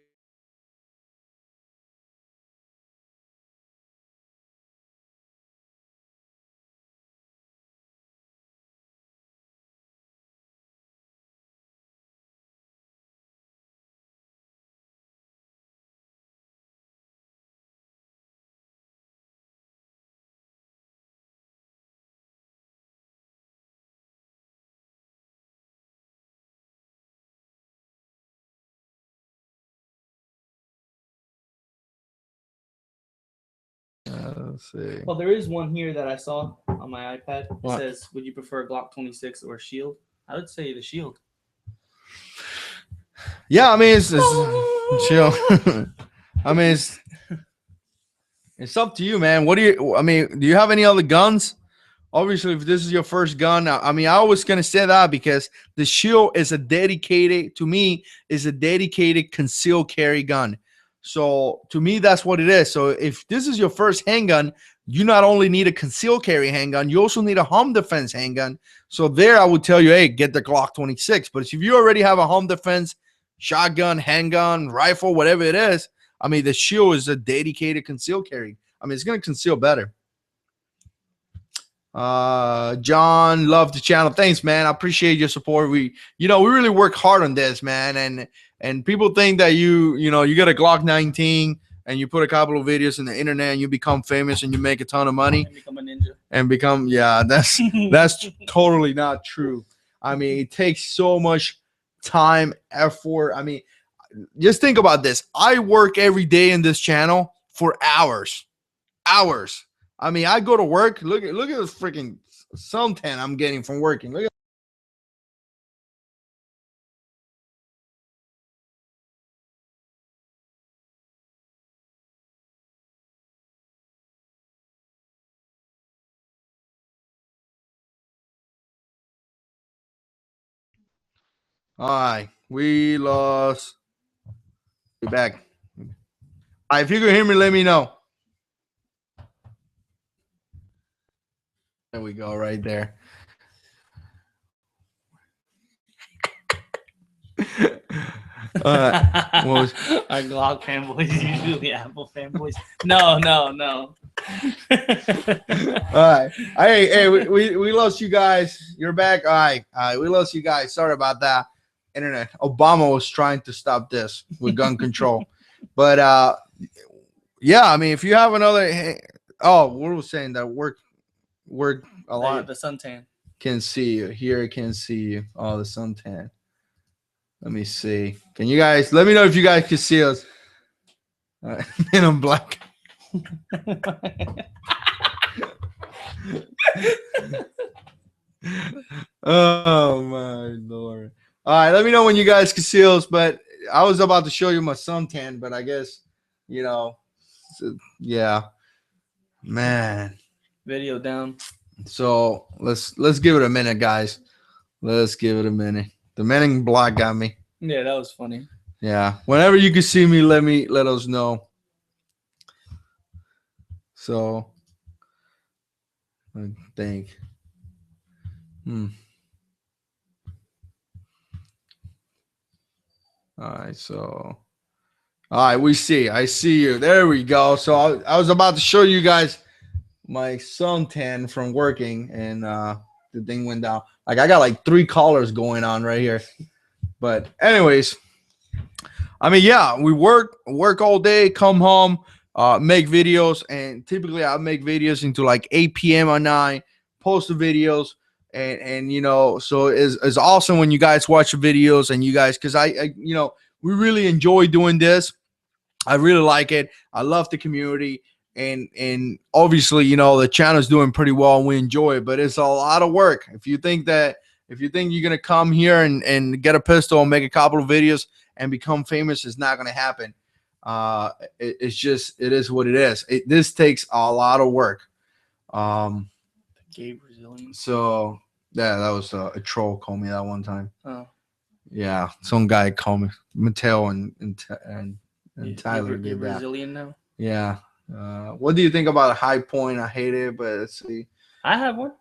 let's see. Well, there is one here that I saw on my iPad. It What? says, "Would you prefer Glock 26 or Shield?" I would say the Shield. Yeah, I mean it's chill. I mean it's up to you, man. Do you have any other guns? Obviously, if this is your first gun, I mean, I was gonna say that because the Shield is a dedicated concealed carry gun. So to me, that's what it is. So if this is your first handgun, you not only need a concealed carry handgun, you also need a home defense handgun. So there, I would tell you, hey, get the Glock 26. But if you already have a home defense shotgun, handgun, rifle, whatever it is, I mean, the Shield is a dedicated concealed carry. I mean, it's gonna conceal better. John, love the channel. Thanks, man. I appreciate your support. We really work hard on this, man. And people think that you get a Glock 19 and you put a couple of videos in the internet and you become famous and you make a ton of money And become a ninja. and that's totally not true. I mean, it takes so much time, effort. I mean, just think about this. I work every day in this channel for hours. I mean, I go to work. Look at this freaking suntan I'm getting from working. Look at. All right, we lost. We're back. All right, if you can hear me, let me know. There we go, right there. What was- Our Glock fanboys usually Apple fanboys. No. All right. Hey, we lost you guys. You're back. All right. We lost you guys. Sorry about that. Internet. Obama was trying to stop this with gun control. But yeah, I mean, if you have another what was saying that work a lot. The suntan. Can see you. Here I can see you. Oh, the suntan. Let me see. Can you guys let me know if you guys can see us? And I'm black. Oh my Lord. All right, let me know when you guys can see us. But I was about to show you my suntan, but I guess yeah, man. Video down. So let's give it a minute, guys. Let's give it a minute. The men in black got me. Yeah, that was funny. Yeah. Whenever you can see me, let us know. So I think. All right, so we see. I see you. There we go. So I was about to show you guys my suntan from working, and the thing went down. Like I got like 3 colors going on right here. But anyways, I mean, yeah, we work all day, come home, make videos, and typically I make videos into like 8 p.m. at night, post the videos, and so it's awesome when you guys watch the videos and you guys, because I we really enjoy doing this. I really like it. I love the community. And obviously, the channel is doing pretty well and we enjoy it, but it's a lot of work. If you think you're going to come here and get a pistol and make a couple of videos and become famous, it's not going to happen. It is what it is. This takes a lot of work. Gay Brazilian. So yeah, that was a troll called me that one time. Oh. Yeah, some guy called me. Mattel and Tyler you're did that. Brazilian now? Yeah. What do you think about a high point? I hate it, but let's see. I have one.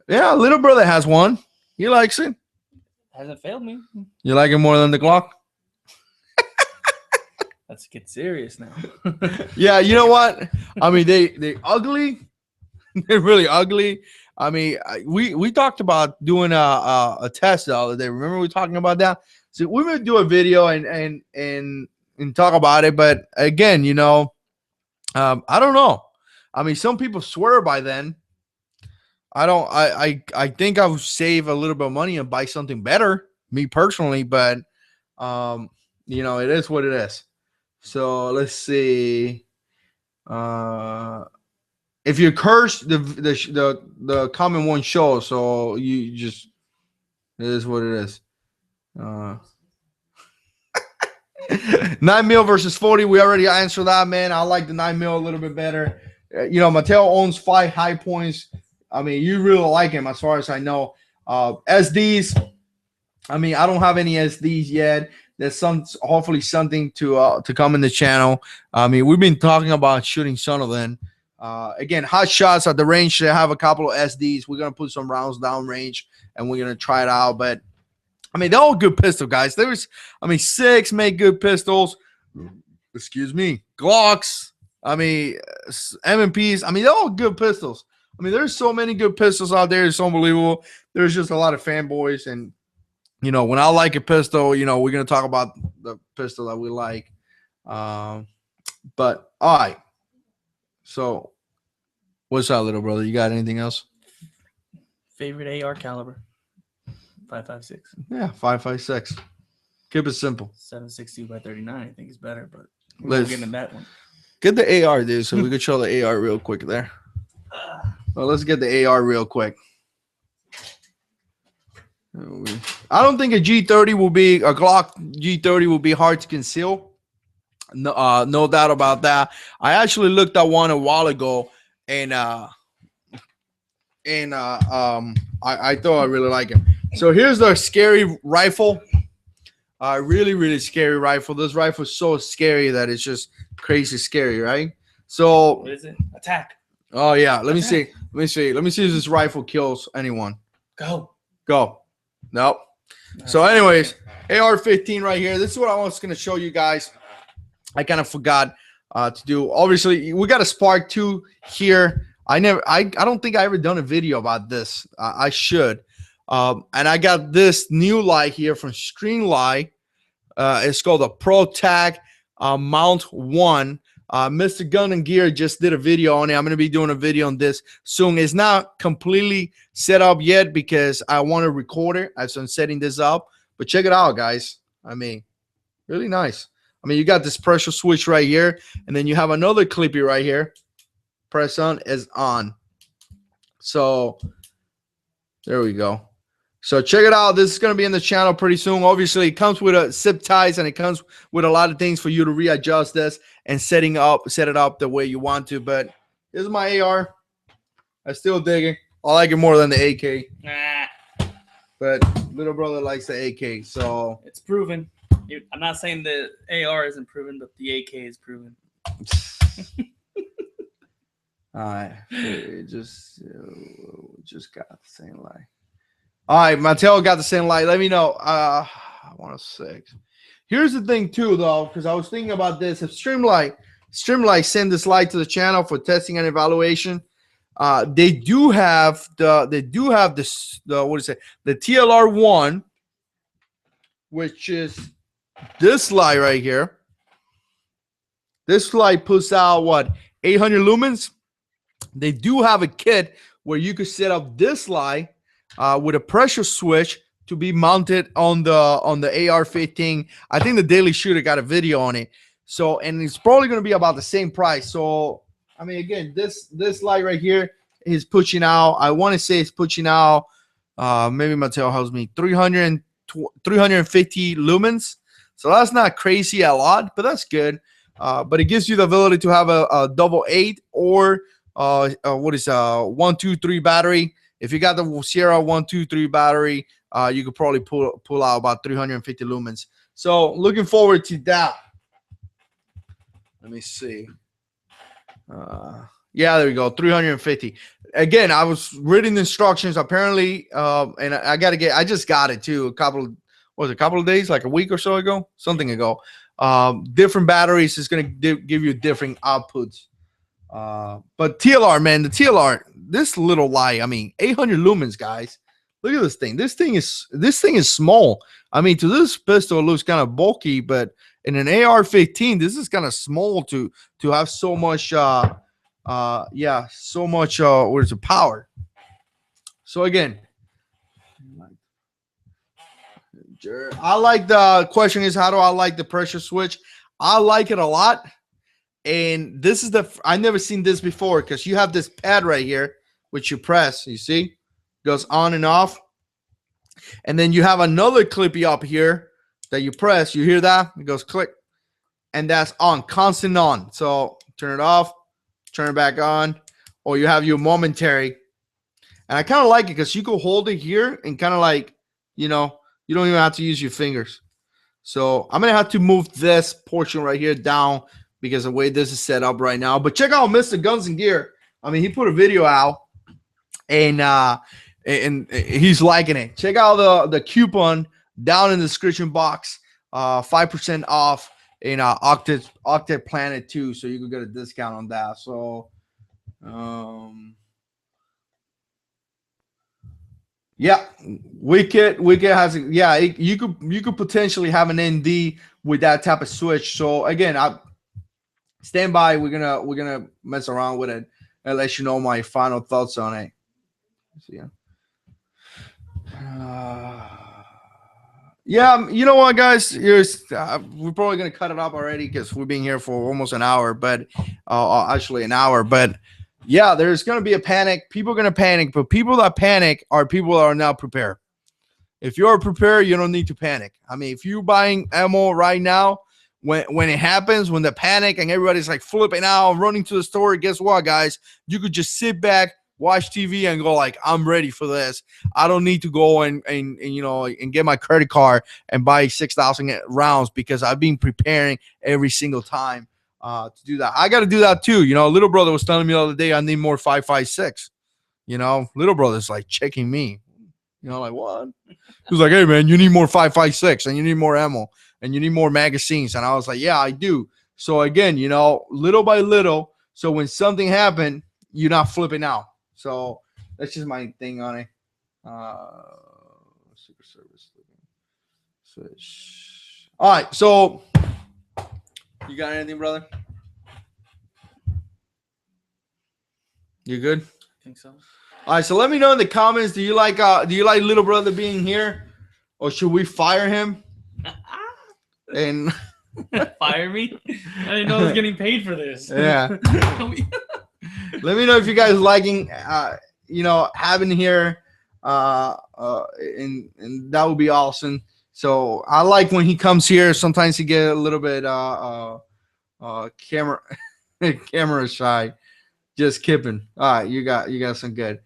Yeah, little brother has one. He likes it. Hasn't failed me. You like it more than the Glock? Let's get serious now. Yeah, you know what? I mean, they ugly. They're really ugly. I mean, we talked about doing a test the other day. Remember we talking about that? So we would do a video and talk about it. But again, I don't know. I mean, some people swear by then. I think I would save a little bit of money and buy something better, me personally, but it is what it is. So let's see. If you curse, the common one shows, so you just, it is what it is. 9 mil versus 40. We already answered that, man. I like the 9 mil a little bit better. Mattel owns 5 high points. I mean, you really like him as far as I know. SDs. I mean, I don't have any SDs yet. There's hopefully something to come in the channel. I mean, we've been talking about shooting some of them. Again, HotShots at the range. They have a couple of SDs. We're gonna put some rounds down range and we're gonna try it out. But I mean, they're all good pistol guys. 6 make good pistols. Excuse me, Glocks. I mean, M&Ps. I mean, they're all good pistols. I mean, there's so many good pistols out there. It's unbelievable. There's just a lot of fanboys, and when I like a pistol, we're gonna talk about the pistol that we like. But all right. So, what's up, little brother? You got anything else? Favorite AR caliber? 5.56. Yeah, 5.56. Keep it simple. 7.62 by 39. I think is better, but let's get in that one. Get the AR, dude, so we could show the AR real quick there. Well, let's get the AR real quick. I don't think a Glock G30 will be hard to conceal. No doubt about that. I actually looked at one a while ago, and I thought I really like it. So here's the scary rifle. Really, really scary rifle. This rifle is so scary that it's just crazy scary, right? So what is it? Attack. Oh yeah. Let me see. Let me see if this rifle kills anyone. Go. Nope. So, anyways, AR-15 right here. This is what I was going to show you guys. I kind of forgot to do. Obviously, we got a Spark 2 here. I don't think I ever done a video about this. I should. And I got this new light here from Streamlight. It's called a Pro Tag Mount 1. Mr. Gun and Gear just did a video on it. I'm going to be doing a video on this soon. It's not completely set up yet because I want to record it as I'm setting this up. But check it out, guys. I mean, really nice. I mean, you got this pressure switch right here, and then you have another clippy right here. Press on is on. So there we go. So check it out. This is going to be in the channel pretty soon. Obviously, it comes with a zip ties, and it comes with a lot of things for you to readjust this and set it up the way you want to. But this is my AR. I still dig it. I like it more than the AK. Nah. But little brother likes the AK, so it's proven. I'm not saying the AR isn't proven, but the AK is proven. All right, just got the same light. All right, Mateo got the same light. Let me know. I want a 6. Here's the thing too, though, because I was thinking about this. If Streamlight send this light to the channel for testing and evaluation, they do have the what is it? The TLR1, which is this light right here. This light puts out what, 800 lumens. They do have a kit where you could set up this light with a pressure switch to be mounted on the AR-15. I think the Daily Shooter got a video on it. So, and it's probably going to be about the same price. So, I mean, again, this light right here is pushing out. I want to say it's pushing out. Maybe Mateo helps me. 350 lumens. So that's not crazy a lot, but that's good. But it gives you the ability to have a double 8 or what is 123 battery. If you got the Sierra 123 battery, you could probably pull out about 350 lumens. So looking forward to that. Let me see. Yeah, there we go. 350. Again, I was reading the instructions apparently, and I just got it too. A couple of days, like a week or so ago, something ago. Different batteries is going to give you different outputs. But TLR, man, the TLR, this little light, I mean, 800 lumens, guys. Look at this thing. This thing is small. I mean, to this pistol, it looks kind of bulky, but in an AR-15, this is kind of small to have so much, so much, what is it, power. So again, I like the question is, how do I like the pressure switch? I like it a lot. And this is I never seen this before, because you have this pad right here, which you press, you see, goes on and off. And then you have another clippy up here that you press. You hear that? It goes click. And that's on, constant on. So turn it off, turn it back on, or you have your momentary. And I kind of like it because you can hold it here and kind of like, you know, you don't even have to use your fingers. So I'm going to have to move this portion right here down because of the way this is set up right now. But check out Mr. Guns and Gear. I mean, he put a video out, and he's liking it. Check out the coupon down in the description box. 5% off in Octet Planet 2, so you can get a discount on that. So, yeah, Wicked has, yeah, you could potentially have an ND with that type of switch. So again, stand by. We're gonna mess around with it and let you know my final thoughts on it. So, yeah, you know what, guys? We're probably gonna cut it up already because we've been here for almost an hour, but actually an hour. But yeah, there's gonna be a panic. People are gonna panic, but people that panic are people that are not prepared. If you're prepared, you don't need to panic. I mean, if you're buying ammo right now, when it happens, when the panic and everybody's like flipping out, running to the store, guess what, guys? You could just sit back, watch TV, and go like, I'm ready for this. I don't need to go and you know, and get my credit card and buy 6,000 rounds because I've been preparing every single time to do that. I got to do that too. You know, little brother was telling me the other day I need more 5.56. You know, little brother's like checking me. You know, like what? He was like, hey man, you need more 5.56 and you need more ammo and you need more magazines. And I was like, yeah, I do. So again, you know, little by little. So when something happened, you're not flipping out. So that's just my thing on it. Secret Service switch. All right, so you got anything, brother? You good? I think so. All right, so let me know in the comments. Do you like little brother being here, or should we fire him? And fire me? I didn't know I was getting paid for this. Yeah. Let me know if you guys liking, you know, having here, and that would be awesome. So I like when he comes here. Sometimes he get a little bit camera camera shy. Just kidding. All right, you got some good.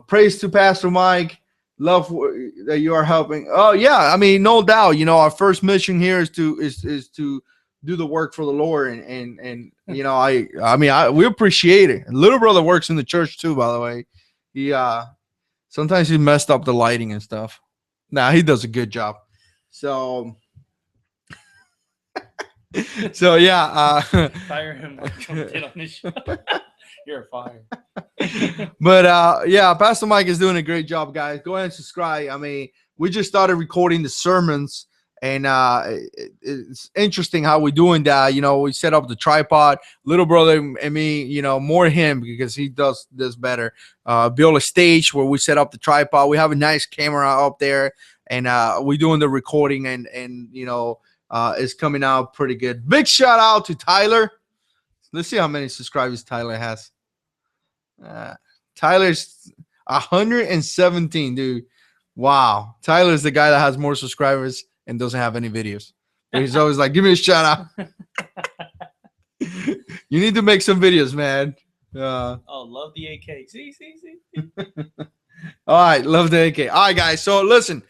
Praise to Pastor Mike. Love that you are helping. Oh yeah, I mean, no doubt. You know, our first mission here is to do the work for the Lord, and you know, we appreciate it. And little brother works in the church too, by the way. He sometimes he messed up the lighting and stuff. Nah, he does a good job. So so yeah, fire him. Come get on this show. You're fired. But yeah, Pastor Mike is doing a great job, guys. Go ahead and subscribe. I mean, we just started recording the sermons, and it's interesting how we're doing that. You know, we set up the tripod. Little brother and me, you know, more him because he does this better. Build a stage where we set up the tripod. We have a nice camera up there, and we're doing the recording, and you know, it's coming out pretty good. Big shout out to Tyler. Let's see how many subscribers Tyler has. Tyler's 117, dude. Wow. Tyler's the guy that has more subscribers and doesn't have any videos. But he's always like, give me a shout out. You need to make some videos, man. Love the AK. See. All right, love the AK. All right, guys. So listen,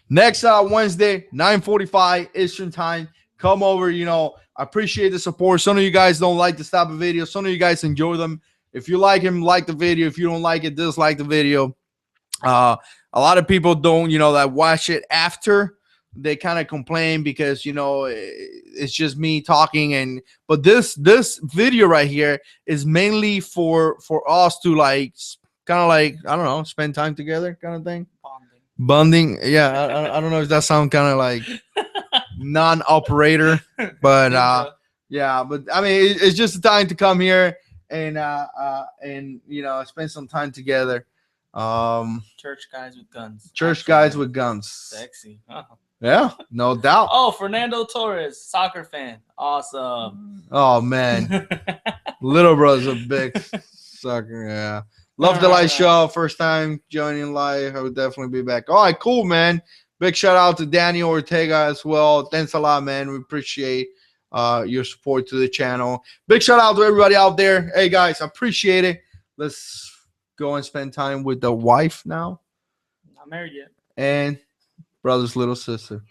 next Wednesday, 9:45 Eastern time. Come over. You know, I appreciate the support. Some of you guys don't like this type of video. Some of you guys enjoy them. If you like him, like the video. If you don't like it, dislike the video. A lot of people don't, you know, that watch it after. They kind of complain because, you know, it's just me talking. But this video right here is mainly for us to like kind of like, I don't know, spend time together kind of thing. Bonding. Yeah, I don't know if that sounds kind of like non-operator, but yeah, but I mean, it's just a time to come here and you know, spend some time together. Church guys with guns. Church guys with guns. Sexy. Yeah, no doubt. Oh, Fernando Torres, soccer fan. Awesome. Oh man, little brother's a big sucker. Yeah, love the live show. First time joining live. I would definitely be back. All right, cool, man. Big shout out to Daniel Ortega as well. Thanks a lot, man. We appreciate your support to the channel. Big shout out to everybody out there. Hey guys, I appreciate it. Let's go and spend time with the wife now. Not married yet. And brother's little sister.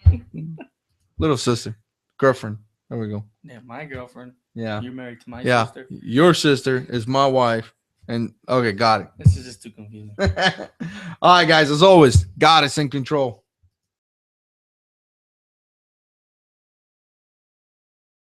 Little sister. Girlfriend. There we go. Yeah, my girlfriend. Yeah. You're married to my sister. Yeah. Your sister is my wife. And okay, got it. This is just too confusing. All right, guys, as always, God is in control.